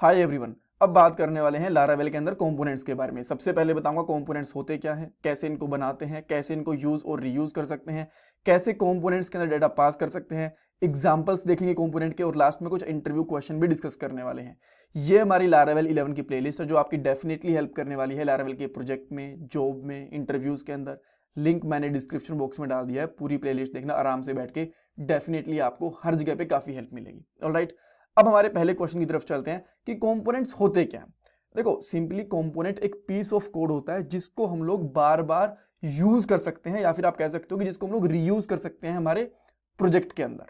Hi everyone. अब बात करने वाले हैं लारावेल के अंदर कंपोनेंट्स के बारे में। सबसे पहले बताऊंगा कंपोनेंट्स होते क्या हैं, कैसे इनको बनाते हैं, कैसे इनको यूज और रीयूज कर सकते हैं, कैसे कंपोनेंट्स के अंदर डेटा पास कर सकते हैं, एग्जांपल्स देखेंगे कंपोनेंट के, और लास्ट में कुछ इंटरव्यू क्वेश्चन भी डिस्कस करने वाले हैं। ये हमारी लारावेल 11 की प्लेलिस्ट है जो आपकी डेफिनेटली हेल्प करने वाली है लारावेल के प्रोजेक्ट में, जॉब में, इंटरव्यूज के अंदर। लिंक मैंने डिस्क्रिप्शन बॉक्स में डाल दिया है, पूरी प्लेलिस्ट देखना आराम से बैठ के, डेफिनेटली आपको हर जगह पे काफी हेल्प मिलेगी। ऑलराइट, अब हमारे पहले क्वेश्चन की तरफ चलते हैं कि कंपोनेंट्स होते क्या हैं। देखो, सिंपली कंपोनेंट एक पीस ऑफ कोड होता है जिसको हम लोग बार बार यूज कर सकते हैं, या फिर आप कह सकते हो कि जिसको हम लोग रीयूज कर सकते हैं हमारे प्रोजेक्ट के अंदर।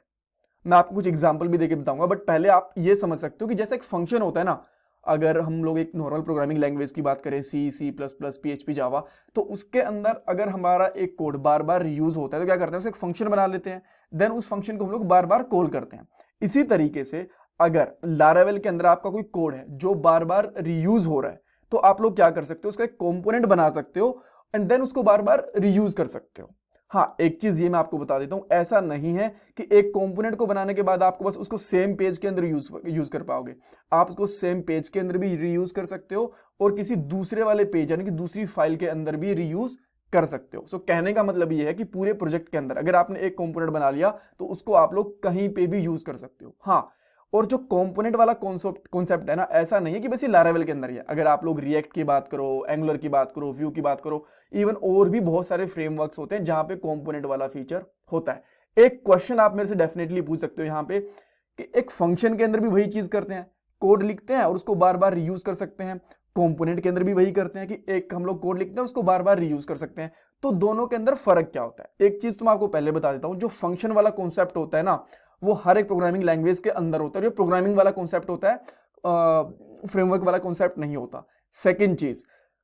मैं आपको कुछ एग्जांपल भी देके बताऊंगा, बट पहले आप ये समझ सकते हो कि जैसे एक फंक्शन होता है ना, अगर हम लोग एक नॉर्मल प्रोग्रामिंग लैंग्वेज की बात करें, सी प्लस प्लस PHP जावा, तो उसके अंदर अगर हमारा एक कोड बार बार रीयूज होता है तो क्या करते हैं, उसे एक फंक्शन बना लेते हैं, देन उस फंक्शन को हम लोग बार बार कॉल करते हैं। इसी तरीके से अगर लारावेल के अंदर आपका कोई कोड है जो बार बार रीयूज हो रहा है, तो आप लोग क्या कर सकते हो, उसका एक कंपोनेंट बना सकते हो एंड देन उसको बार बार रीयूज कर सकते हो। हाँ, एक चीज ये मैं आपको बता देता हूं, ऐसा नहीं है कि एक कंपोनेंट को बनाने के बाद आपको बस उसको सेम पेज के अंदर यूज कर पाओगे। आप उसको सेम पेज के अंदर भी रीयूज कर सकते हो और किसी दूसरे वाले पेज यानी कि दूसरी फाइल के अंदर भी रीयूज कर सकते हो। सो कहने का मतलब ये है कि पूरे प्रोजेक्ट के अंदर अगर आपने एक कंपोनेंट बना लिया तो उसको आप लोग कहीं पे भी यूज कर सकते हो। हाँ, और जो कंपोनेंट वाला कॉन्सेप्ट है ना, ऐसा नहीं है कि बस ये लारावेल के अंदर ही है। अगर आप लोग रिएक्ट की बात करो, एंगुलर की बात करो, व्यू की बात करो, इवन और भी बहुत सारे फ्रेमवर्क्स होते हैं जहां पे कंपोनेंट वाला फीचर होता है। एक क्वेश्चन आप मेरे से डेफिनेटली पूछ सकते हो यहां पे कि एक फंक्शन के अंदर भी वही चीज करते हैं, कोड लिखते हैं और उसको बार बार रीयूज कर सकते हैं। कंपोनेंट के अंदर भी वही करते हैं कि एक हम लोग कोड लिखते हैं उसको बार बार रीयूज कर सकते हैं। तो दोनों के अंदर फर्क क्या होता है, एक चीज तो मैं आपको पहले बता देता हूं। जो फंक्शन वाला कॉन्सेप्ट होता है ना, वो हर एक प्रोग्रामिंग लैंग्वेज के अंदर होता है। जो प्रोग्रामिंग वाला कॉन्सेप्ट होता है, फ्रेमवर्क वाला कॉन्सेप्ट नहीं होता। सेकंड चीज,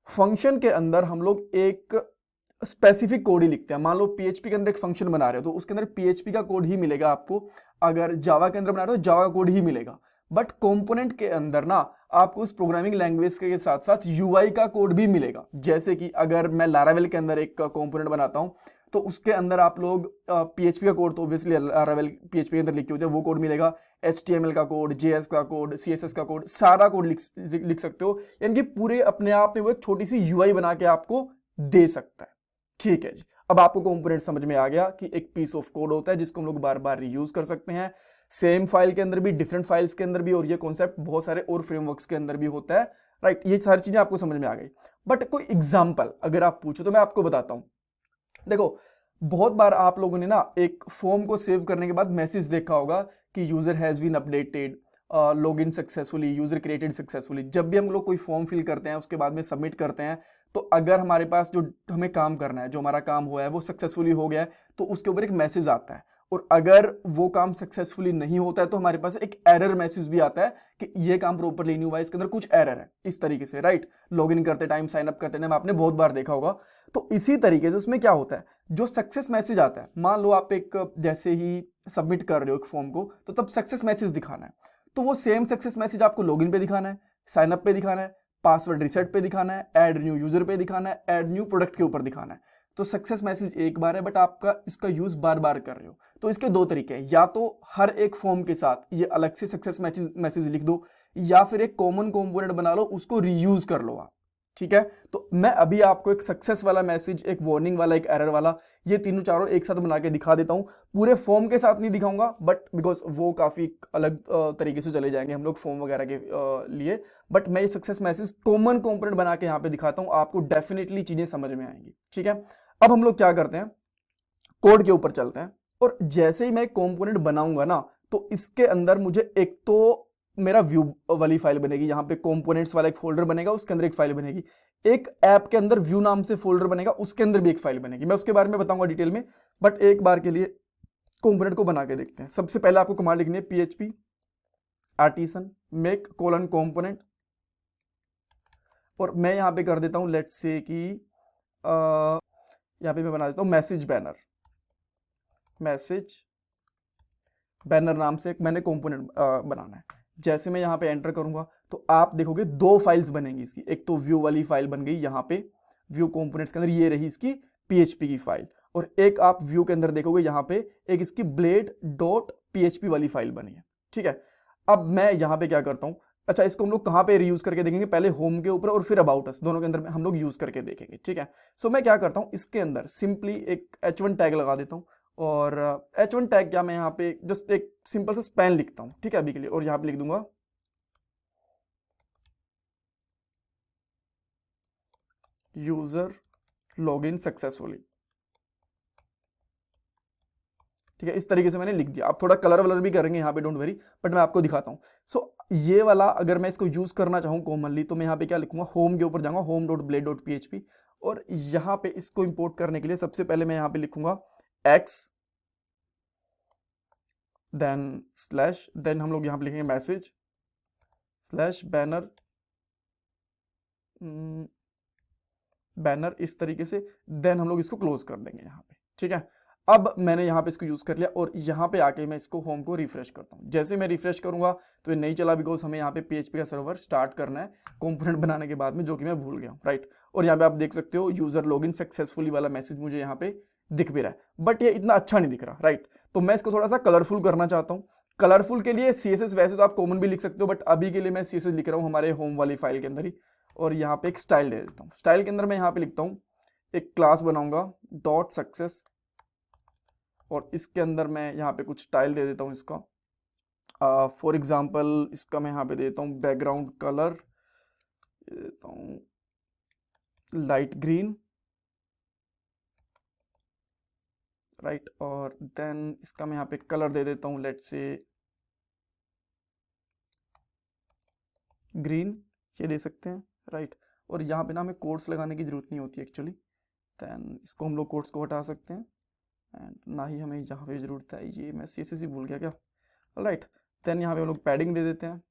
फंक्शन के अंदर हम लोग एक स्पेसिफिक कोड ही लिखते हैं। मान लो PHP के अंदर एक फंक्शन बना रहे हो तो उसके अंदर PHP का कोड ही मिलेगा आपको। अगर जावा के अंदर बना रहे हो तो जावा का कोड ही मिलेगा। बट कंपोनेंट के अंदर ना आपको उस प्रोग्रामिंग लैंग्वेज के साथ साथ UI का कोड भी मिलेगा। जैसे कि अगर मैं लारावेल के अंदर एक कंपोनेंट बनाता हूं तो उसके अंदर आप लोग PHP का कोड तो ऑब्वियसली लारावेल PHP के अंदर लिखे होते हैं, वो कोड मिलेगा। HTML का कोड, JS का कोड, CSS का कोड, सारा कोड लिख सकते हो। यानी कि पूरे अपने आप में वो एक छोटी सी UI बना के आपको दे सकता है। ठीक है जी, अब आपको कंपोनेंट समझ में आ गया कि एक पीस ऑफ कोड होता है जिसको हम लोग बार बार रीयूज कर सकते हैं, सेम फाइल के अंदर भी, डिफरेंट फाइल्स के अंदर भी, और ये कॉन्सेप्ट बहुत सारे और फ्रेमवर्क्स के अंदर भी होता है। राइट, ये सारी चीजें आपको समझ में आ गई। बट कोई एग्जांपल अगर आप पूछो तो मैं आपको बताता हूं। देखो, बहुत बार आप लोगों ने ना एक फॉर्म को सेव करने के बाद मैसेज देखा होगा कि user has been updated, log in successfully, user created successfully. जब भी हम लोग कोई फॉर्म फिल करते हैं उसके बाद में सबमिट करते हैं, तो अगर हमारे पास जो हमें काम करना है, जो हमारा काम हुआ है वो सक्सेसफुली हो गया है, तो उसके ऊपर एक मैसेज आता है। और अगर वो काम सक्सेसफुली नहीं होता है तो हमारे पास एक एरर मैसेज भी आता है कि ये काम प्रॉपरली नहीं हुआ है, इसके अंदर कुछ एरर है। इस तरीके से, राइट, लॉग इन करते टाइम, साइन अप करते टाइम आपने बहुत बार देखा होगा। तो इसी तरीके से उसमें क्या होता है, जो सक्सेस मैसेज आता है, मान लो आप एक जैसे ही सबमिट कर रहे हो एक फॉर्म को, तो तब सक्सेस मैसेज दिखाना है। तो वो सेम सक्सेस मैसेज आपको लॉगिन पे दिखाना है, साइन अप पे दिखाना है, पासवर्ड रिसेट पे दिखाना है, ऐड न्यू यूजर पे दिखाना है, ऐड न्यू प्रोडक्ट के ऊपर दिखाना है। तो सक्सेस मैसेज एक बार है, बट आपका इसका यूज बार बार कर रहे हो। तो इसके दो तरीके हैं, या तो हर एक फॉर्म के साथ ये अलग से सक्सेस मैसेज लिख दो, या फिर एक कॉमन कंपोनेंट बना लो, उसको रीयूज कर लो आप। ठीक है, तो मैं अभी आपको एक सक्सेस वाला मैसेज, एक वार्निंग वाला, एक एरर वाला, ये तीनों चारों एक साथ बना के दिखा देता हूं। पूरे फॉर्म के साथ नहीं दिखाऊंगा, बट बिकॉज वो काफी अलग तरीके से चले जाएंगे हम लोग फॉर्म वगैरह के लिए। बट मैं ये सक्सेस मैसेज कॉमन कंपोनेंट बना के यहाँ पे दिखाता हूं, आपको डेफिनेटली चीजें समझ में आएंगी। ठीक है, अब हम लोग क्या करते हैं, कोड के ऊपर चलते हैं। और जैसे ही मैं कंपोनेंट बनाऊंगा ना, तो इसके अंदर मुझे एक तो मेरा व्यू वाली फाइल बनेगी, यहां पे कंपोनेंट्स वाला एक फोल्डर बनेगा, उसके अंदर एक फाइल बनेगी। एक ऐप के अंदर व्यू नाम से फोल्डर बनेगा, उसके अंदर भी एक फाइल बनेगी। मैं उसके बारे में बताऊंगा डिटेल में, बट एक बार के लिए कंपोनेंट को बना के देखते हैं। सबसे पहले आपको कमांड लिखनी है PHP artisan make colon component, और मैं यहां पे कर देता हूं लेट्स से कि यहां पे मैं बना देता हूं मैसेज बैनर नाम से एक मैंने कंपोनेंट बनाना है। जैसे मैं यहां पे एंटर करूंगा तो आप देखोगे दो फाइल्स बनेंगी इसकी। एक तो व्यू वाली फाइल बन गई यहां पे व्यू कंपोनेंट्स के अंदर, ये रही इसकी PHP की फाइल। और एक आप व्यू के अंदर देखोगे यहां पे एक इसकी blade.php वाली फाइल बनी है। ठीक है, अब मैं यहां पे क्या करता हूं, अच्छा, इसको हम लोग कहाँ पे रीयूज करके देखेंगे, पहले होम के ऊपर और फिर अबाउट अस, दोनों के अंदर हम लोग यूज करके देखेंगे, ठीक है। सो मैं क्या करता हूँ, इसके अंदर सिंपली एक h1 टैग लगा देता हूँ, और h1 टैग क्या, मैं यहाँ पे जस्ट एक सिंपल सा स्पैन लिखता हूँ, ठीक है, अभी के लिए, और यहाँ पे लिख दूंगा यूजर लॉगिन सक्सेसफुली, ठीक है। इस तरीके से मैंने लिख दिया। आप थोड़ा कलर वलर भी करेंगे यहाँ पे, डोंट वरी, बट मैं आपको दिखाता हूँ। सो ये वाला अगर मैं इसको यूज करना चाहूँ कॉमनली, तो मैं यहाँ पे क्या लिखूंगा, होम के ऊपर जाऊंगा, home dot blade dot PHP, और यहाँ पे इसको इंपोर्ट करने के लिए सबसे पहले मैं यहाँ पे लिखूंगा एक्स, देन स्लैश, देन हम लोग यहाँ पे लिखेंगे मैसेज स्लैश बैनर, बैनर इस तरीके से, देन हम लोग इसको क्लोज कर देंगे यहाँ पे, ठीक है। अब मैंने यहाँ पे इसको यूज कर लिया, और यहाँ पे आके मैं इसको होम को रिफ्रेश करता हूँ। जैसे मैं रिफ्रेश करूंगा तो ये नहीं चला, बिकॉज हमें यहाँ पे पीएचपी का सर्वर स्टार्ट करना है कंपोनेंट बनाने के बाद में, जो कि मैं भूल गया हूँ, राइट। और यहाँ पे आप देख सकते हो यूजर लॉगिन सक्सेसफुली वाला मैसेज मुझे यहाँ पे दिख भी रहा है, बट ये इतना अच्छा नहीं दिख रहा, राइट। तो मैं इसको थोड़ा सा कलरफुल करना चाहता हूँ। कलरफुल के लिए सीएसएस वैसे तो आप कॉमन भी लिख सकते हो, बट अभी के लिए मैं सीएसएस लिख रहा हूँ हमारे होम वाली फाइल के अंदर ही, और यहाँ पे एक स्टाइल दे देता हूँ। स्टाइल के अंदर मैं यहाँ पे लिखता हूँ, एक क्लास बनाऊंगा डॉट सक्सेस, और इसके अंदर मैं यहाँ पे कुछ स्टाइल दे देता हूँ इसका। फॉर एग्जांपल इसका मैं यहाँ पे देता हूँ बैकग्राउंड कलर, देता हूँ लाइट ग्रीन, राइट। और देन इसका मैं यहाँ पे कलर दे देता हूँ लेट्स से ग्रीन, ये दे सकते हैं, राइट। और यहाँ पे ना हमें कोट्स लगाने की जरूरत नहीं होती एक्चुअली, देन इसको हम लोग कोट्स को हटा सकते हैं, एंड ना ही हमें यहाँ पे जरूरत है, ये मैं सी ही भूल गया क्या, राइट। देन यहाँ पे हम लोग पैडिंग दे देते हैं,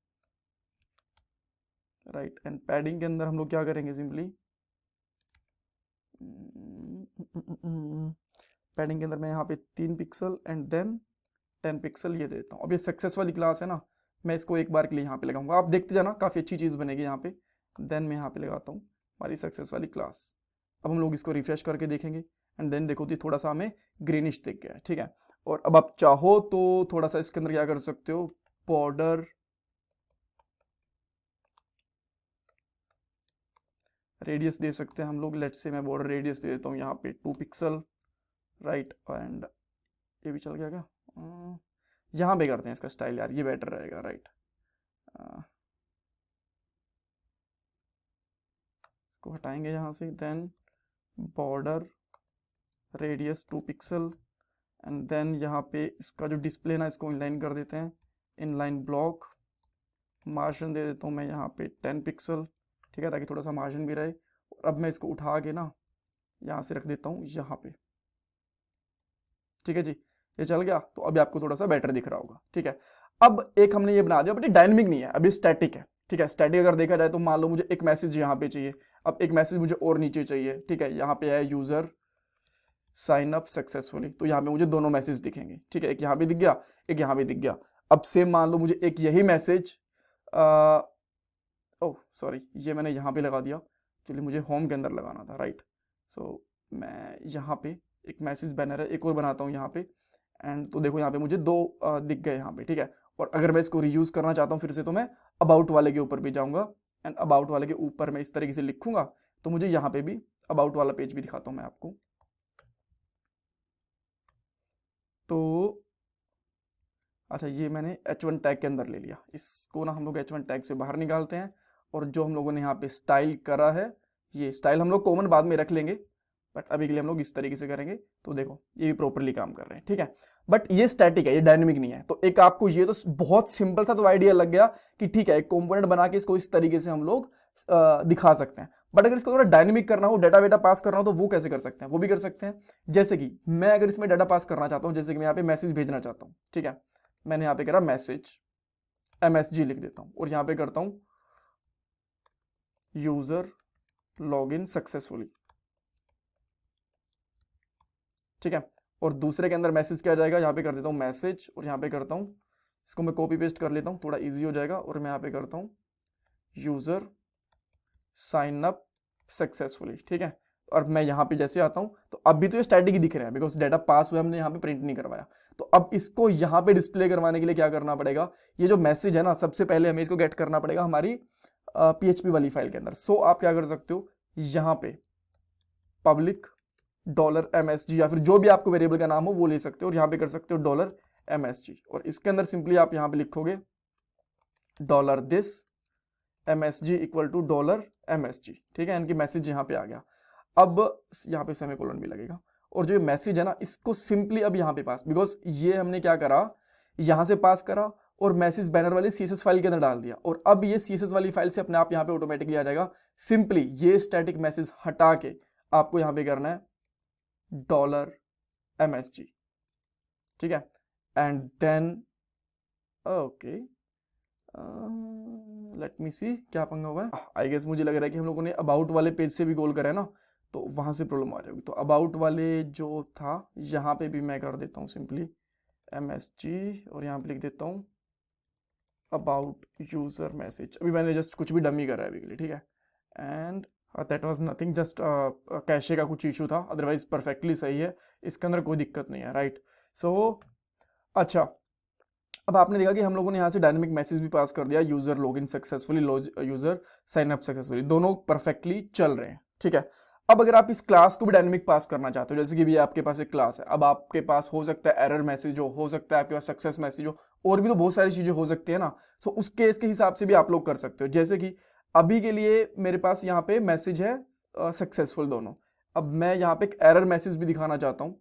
राइट। एंड पैडिंग के अंदर हम लोग क्या करेंगे, सिंपली पैडिंग के अंदर मैं यहाँ पे 3 पिक्सल एंड देन 10 पिक्सल ये देता हूँ। अब ये सक्सेस वाली क्लास है ना, मैं इसको एक बार के लिए यहाँ पे लगाऊंगा, आप देखते जाना, काफ़ी अच्छी चीज़ बनेगी यहाँ पे। देन मैं यहाँ पे लगाता हूँ हमारी सक्सेस वाली क्लास। अब हम लोग इसको रिफ्रेश करके देखेंगे, एंड देन देखो तो थोड़ा सा हमें ग्रीनिश दिख गया है, ठीक है। और अब आप चाहो तो थोड़ा सा इसके अंदर क्या कर सकते हो, बॉर्डर रेडियस दे सकते हैं हम लोग, लेट्स से मैं बॉर्डर रेडियस दे देता हूँ यहाँ पे 2 पिक्सल, राइट। एंड ये भी चल गया क्या, यहाँ पे करते हैं इसका स्टाइल यार, ये बेटर रहेगा, राइट। इसको हटाएंगे यहाँ से, then border radius 2 pixel, and then यहाँ पे इसका जो डिस्प्ले ना, इसको इनलाइन कर देते हैं, इनलाइन ब्लॉक, मार्जिन दे देता हूँ मैं यहाँ पे 10 पिक्सल, ठीक है, ताकि थोड़ा सा मार्जिन भी रहे। और अब मैं इसको उठा के ना यहाँ से रख देता हूँ यहाँ पे, ठीक है जी, ये चल गया। तो अभी आपको थोड़ा सा बेटर दिख रहा होगा, ठीक है। अब एक हमने ये बना दिया, बट ये डायनेमिक नहीं है, अभी स्टैटिक है, ठीक है। स्टैटिक अगर देखा जाए तो मान लो मुझे एक मैसेज यहाँ पे चाहिए, अब एक मैसेज मुझे और नीचे चाहिए, ठीक है। यहाँ पे है यूजर साइन अप सक्सेसफुली, तो यहाँ पे मुझे दोनों मैसेज दिखेंगे, ठीक है, एक यहाँ पे दिख गया, एक यहाँ पे दिख गया। अब सेम मान लो मुझे एक यही मैसेज, ओह सॉरी, ये मैंने यहाँ पे लगा दिया, चलिए मुझे होम के अंदर लगाना था, राइट। सो मैं यहाँ पे एक मैसेज बैनर है एक और बनाता हूँ यहाँ पे, एंड तो देखो यहाँ पे मुझे दो दिख गए यहाँ पे, ठीक है। और अगर मैं इसको रीयूज करना चाहता हूँ फिर से, तो मैं अबाउट वाले के ऊपर भी जाऊँगा, एंड अबाउट वाले के ऊपर मैं इस तरीके से लिखूंगा, तो मुझे यहाँ पे भी अबाउट वाला पेज भी दिखाता हूँ मैं आपको। तो अच्छा, ये मैंने h1 टैग के अंदर ले लिया, इसको ना हम लोग h1 टैग से बाहर निकालते हैं, और जो हम लोगों ने यहाँ पे स्टाइल करा है, ये स्टाइल हम लोग कॉमन बाद में रख लेंगे, बट अभी के लिए हम लोग इस तरीके से करेंगे। तो देखो ये भी प्रॉपरली काम कर रहे हैं, ठीक है। बट ये स्टैटिक है, ये डायनेमिक नहीं है। तो एक आपको ये तो बहुत सिंपल सा तो आइडिया लग गया कि ठीक है, एक कंपोनेंट बना के इसको इस तरीके से हम लोग दिखा सकते हैं। बट अगर इसको थोड़ा डायनेमिक करना हो, डाटा वेटा पास करना हो, तो वो कैसे कर सकते हैं, वो भी कर सकते हैं। जैसे कि मैं अगर इसमें डाटा पास करना चाहता हूँ, जैसे कि मैं यहाँ पे मैसेज भेजना चाहता हूँ, ठीक है, मैंने यहाँ पे करा मैसेज MSG लिख देता हूँ, और यहाँ पे करता हूँ यूजर लॉगिन सक्सेसफुली, ठीक है। और दूसरे के अंदर मैसेज क्या जाएगा, यहाँ पे कर देता हूँ मैसेज, और यहाँ पे करता हूँ, इसको मैं कॉपी पेस्ट कर लेता हूँ, थोड़ा इजी हो जाएगा, और मैं यहाँ पे करता हूँ यूजर साइन अप सक्सेसफुली, ठीक है। और मैं यहाँ पे जैसे आता हूँ तो अब भी तो ये स्टैटिक ही दिख रहा है बिकॉज डाटा पास हुआ, हमने यहाँ पे प्रिंट नहीं करवाया। तो अब इसको यहाँ पे डिस्प्ले करवाने के लिए क्या करना पड़ेगा, ये जो मैसेज है ना, सबसे पहले हमें इसको गेट करना पड़ेगा हमारी PHP वाली फाइल के अंदर। सो आप क्या कर सकते हो, यहाँ पे पब्लिक $MSG या फिर जो भी आपको वेरिएबल का नाम हो वो ले सकते हो, और यहाँ पे कर सकते हो $MSG, और इसके अंदर सिंपली आप यहाँ पे लिखोगे $this MSG equal to $MSG। ठीक है, इनकी मैसेज यहाँ पे आ गया। अब यहाँ पे सेमीकोलन भी लगेगा, और जो मैसेज है ना इसको सिंपली अब यहाँ पे पास, बिकॉज ये हमने क्या करा, यहाँ से पास करा और मैसेज बैनर वाली CSS फाइल के अंदर डाल दिया, और अब ये CSS वाली फाइल से अपने आप यहाँ पे ऑटोमेटिकली आ जाएगा। सिंपली ये स्टैटिक मैसेज हटा के आपको यहाँ पे करना है $MSG। ठीक है, and then okay let me see क्या पंगा हुआ है। आई गेस मुझे लग रहा है कि हम लोगों ने अबाउट वाले पेज से भी कॉल करा है ना, तो वहां से प्रॉब्लम आ रही होगी। तो अबाउट वाले जो था यहाँ पे भी मैं कर देता हूँ सिंपली MSG, और यहाँ पे लिख देता हूँ अबाउट यूजर मैसेज। अभी मैंने जस्ट कुछ भी डमी करा है अभी के लिए, ठीक है। And that was nothing, just cache का कुछ इशू था, अदरवाइज परफेक्टली सही है, इसके अंदर कोई दिक्कत नहीं है, राइट। सो अच्छा, अब आपने देखा कि हम लोगों ने यहाँ से डायनेमिक मैसेज भी पास कर दिया, user login successfully, user sign up successfully, दोनों परफेक्टली चल रहे हैं। ठीक है, अब अगर आप इस क्लास को भी डायनेमिक पास करना चाहते हो, जैसे कि भी आपके पास एक क्लास है, अब आपके पास हो सकता है एरर मैसेज हो सकता है आपके पास सक्सेस मैसेज हो, और भी तो बहुत सारी चीजें हो सकती है ना। सो उस केस के हिसाब से भी आप लोग कर सकते हो। जैसे कि अभी के लिए मेरे पास यहाँ पे मैसेज है सक्सेसफुल दोनों। अब मैं यहाँ पे एक एरर मैसेज भी दिखाना चाहता हूँ,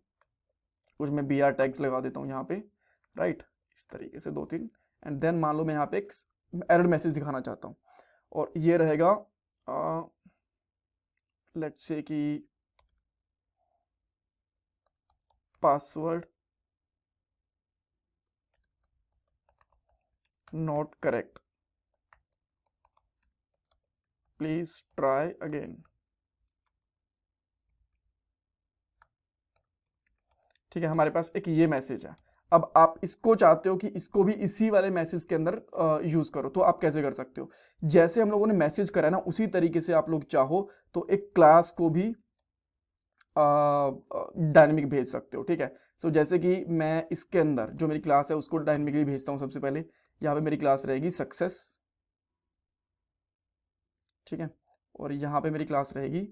कुछ मैं BR टैग्स लगा देता हूँ यहाँ पे, राइट, इस तरीके से 2-3, एंड देन मान लो मैं यहाँ पे एक एरर मैसेज दिखाना चाहता हूँ, और ये रहेगा लेट्स से कि password not correct, please try again. ठीक है, हमारे पास एक ये मैसेज है। अब आप इसको चाहते हो कि इसको भी इसी वाले मैसेज के अंदर यूज करो, तो आप कैसे कर सकते हो, जैसे हम लोगों ने मैसेज करा ना उसी तरीके से आप लोग चाहो तो एक क्लास को भी डायनेमिक भेज सकते हो। ठीक है, सो जैसे कि मैं इसके अंदर जो मेरी क्लास है उसको डायनेमिकली भेजता हूं। सबसे पहले यहाँ पे मेरी क्लास रहेगी सक्सेस, ठीक है, और यहाँ पे मेरी क्लास रहेगी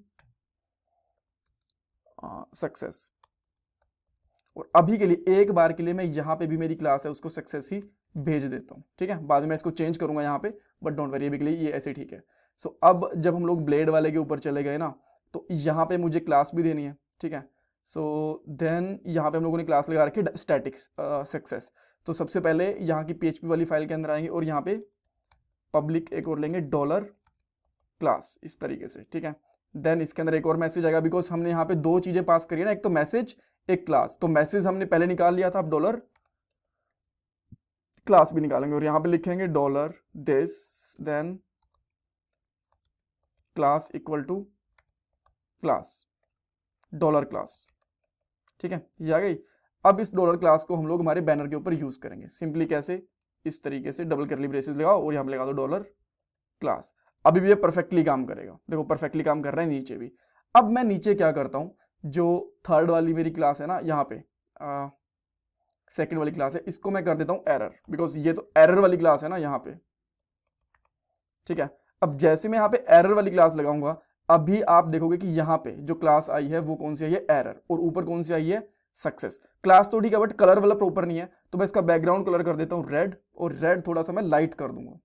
सक्सेस, और अभी के लिए एक बार के लिए मैं यहाँ पे भी मेरी क्लास है उसको सक्सेस ही भेज देता हूँ। ठीक है, बाद में इसको चेंज करूंगा यहाँ पे, बट डोंट वरी, अभी के लिए ये ऐसे ठीक है। सो अब जब हम लोग ब्लेड वाले के ऊपर चले गए ना, तो यहाँ पे मुझे क्लास भी देनी है। ठीक है, सो देन यहाँ पे हम लोगों ने क्लास लगा रखी है स्टैटिक्स सक्सेस। तो सबसे पहले यहाँ की PHP वाली फाइल के अंदर आएंगे, और यहाँ पे पब्लिक एक और लेंगे $क्लास, इस तरीके से। ठीक है, देन इसके अंदर एक और मैसेज आएगा, बिकॉज हमने यहाँ पे दो चीजें पास करी है ना, एक तो मैसेज एक क्लास। तो मैसेज हमने पहले निकाल लिया था, अब $क्लास भी निकालेंगे, और यहाँ पे लिखेंगे $this, then class equal to class $class. ठीक है, ये आ गई। अब इस $क्लास को हम लोग हमारे बैनर के ऊपर यूज करेंगे। सिंपली कैसे, इस तरीके से डबल कर्ली ब्रेसेस लगाओ और यहाँ पे लगा दो $क्लास। अभी भी ये परफेक्टली काम करेगा, देखो परफेक्टली काम कर रहा है नीचे भी। अब मैं नीचे क्या करता हूं, जो थर्ड वाली मेरी क्लास है ना, यहाँ पे सेकंड वाली क्लास है, इसको मैं कर देता हूं एरर, बिकॉज ये तो एरर वाली क्लास है ना यहाँ पे। ठीक है, अब जैसे मैं यहाँ पे एरर वाली क्लास लगाऊंगा, अभी आप देखोगे कि यहाँ पे जो क्लास आई है वो कौन सी आई है, एरर, और ऊपर कौन सी आई है, सक्सेस। क्लास तो ठीक है, बट कलर वाला प्रॉपर नहीं है, तो मैं इसका बैकग्राउंड कलर कर देता हूँ रेड, और रेड थोड़ा सा मैं लाइट कर दूंगा।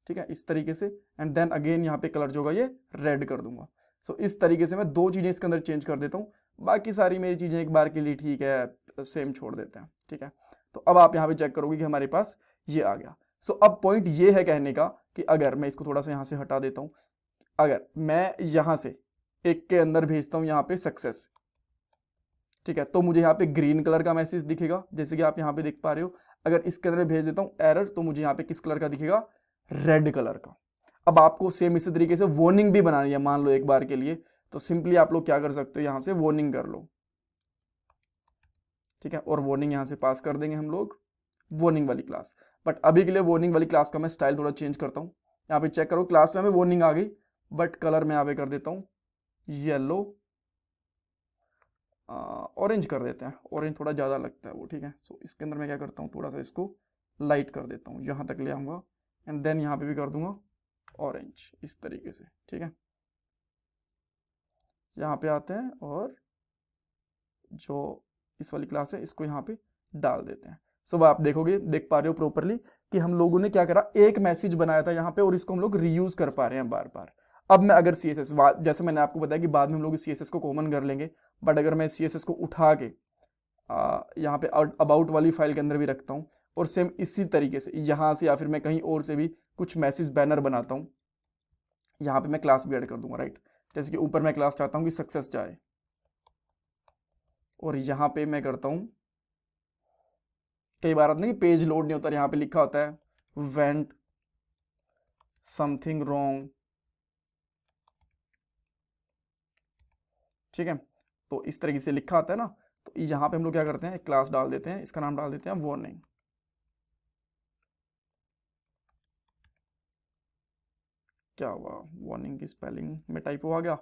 ठीक है, इस तरीके से, एंड देन अगेन यहाँ पे कलर जो होगा ये रेड कर दूंगा। सो इस तरीके से मैं दो चीजें इसके अंदर चेंज कर देता हूँ, बाकी सारी मेरी चीजें एक बार के लिए ठीक है, सेम छोड़ देते हैं। ठीक है, तो अब आप यहाँ पे चेक करोगे कि हमारे पास ये आ गया। सो अब पॉइंट ये है कहने का कि अगर मैं इसको थोड़ा सा यहाँ से हटा देता हूँ, अगर मैं यहाँ से एक के अंदर भेजता हूँ यहाँ पे सक्सेस, ठीक है, तो मुझे यहाँ पे ग्रीन कलर का मैसेज दिखेगा, जैसे कि आप यहाँ पे देख पा रहे हो। अगर इसके अंदर भेज देता हूँ एरर, तो मुझे यहाँ पे किस कलर का दिखेगा, रेड कलर का। अब आपको सेम इसी तरीके से वार्निंग भी बनानी है, मान लो एक बार के लिए, तो सिंपली आप लोग क्या कर सकते हो, यहां से वार्निंग कर लो। ठीक है, और वार्निंग यहां से पास कर देंगे हम लोग वार्निंग वाली क्लास। बट अभी के लिए वार्निंग वाली क्लास का मैं स्टाइल थोड़ा चेंज करता हूं। यहाँ पे चेक करो, क्लास में हमें वार्निंग आ गई, बट कलर मैं यहाँ पे कर देता हूँ येलो, ऑरेंज कर देते हैं, ऑरेंज थोड़ा ज़्यादा लगता है वो, ठीक है। सो इसके अंदर मैं क्या करता हूँ, थोड़ा सा इसको लाइट कर देता हूँ, यहाँ तक ले आऊँगा एंड देन यहाँ पे भी कर दूंगा ऑरेंज इस तरीके से, ठीक है। यहाँ पे आते हैं और जो इस वाली क्लास है इसको यहाँ पे डाल देते हैं। सो आप देखोगे, देख पा रहे हो प्रॉपरली कि हम लोगों ने क्या करा, एक मैसेज बनाया था यहाँ पे और इसको हम लोग रीयूज कर पा रहे हैं बार बार। अब मैं अगर CSS, जैसे मैंने आपको बताया कि बाद में हम लोग CSS को कॉमन कर लेंगे, बट अगर मैं CSS को उठा के यहाँ पे अबाउट वाली फाइल के अंदर भी रखता हूँ और सेम इसी तरीके से यहाँ से या फिर मैं कहीं और से भी कुछ मैसेज बैनर बनाता हूँ, यहाँ पे मैं क्लास भी ऐड कर दूंगा, राइट। जैसे कि ऊपर मैं क्लास चाहता हूँ कि सक्सेस जाए और यहाँ पे मैं करता हूँ, कई बार आता नहीं पेज लोड नहीं होता, यहाँ पे लिखा होता है वेंट समथिंग रॉन्ग, ठीक है। तो इस तरीके से लिखा आता है ना, तो यहाँ पे हम लोग क्या करते हैं, एक क्लास डाल देते हैं, इसका नाम डाल देते हैं वार्निंग। क्या हुआ, वार्निंग की स्पेलिंग में टाइपो आ गया,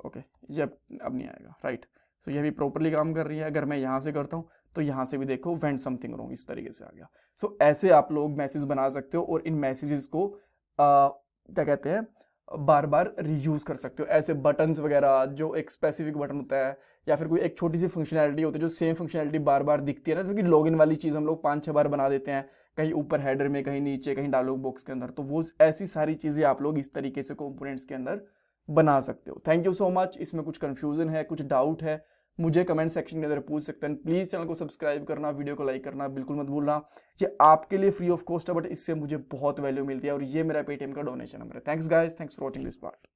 ओके, ये अब नहीं आएगा, राइट। सो ये भी प्रॉपरली काम कर रही है। अगर मैं यहाँ से करता हूँ तो यहाँ से भी देखो वेंट समथिंग रॉन्ग इस तरीके से आ गया। सो ऐसे आप लोग मैसेज बना सकते हो और इन मैसेजेस को क्या कहते हैं, बार बार रीयूज कर सकते हो। ऐसे बटन्स वगैरह, जो एक स्पेसिफिक बटन होता है या फिर कोई एक छोटी सी फंक्शनैलिटी होती है जो सेम फंक्शनैलिटी बार बार दिखती है ना, जैसे कि लॉगिन वाली चीज़ हम लोग 5-6 बार बना देते हैं, कहीं ऊपर हेडर में, कहीं नीचे, कहीं डायलॉग बॉक्स के अंदर, तो वो ऐसी सारी चीज़ें आप लोग इस तरीके से कंपोनेंट्स के अंदर बना सकते हो। Thank you so much. इसमें कुछ कंफ्यूजन है, कुछ डाउट है, मुझे कमेंट सेक्शन के अंदर पूछ सकते हैं। प्लीज़ चैनल को सब्सक्राइब करना, वीडियो को लाइक करना बिल्कुल मत भूलना। ये आपके लिए फ्री ऑफ कॉस्ट है, बट इससे मुझे बहुत वैल्यू मिलती है और ये मेरा पेटीएम का डोनेशन नंबर है। Thanks guys, thanks for watching this part.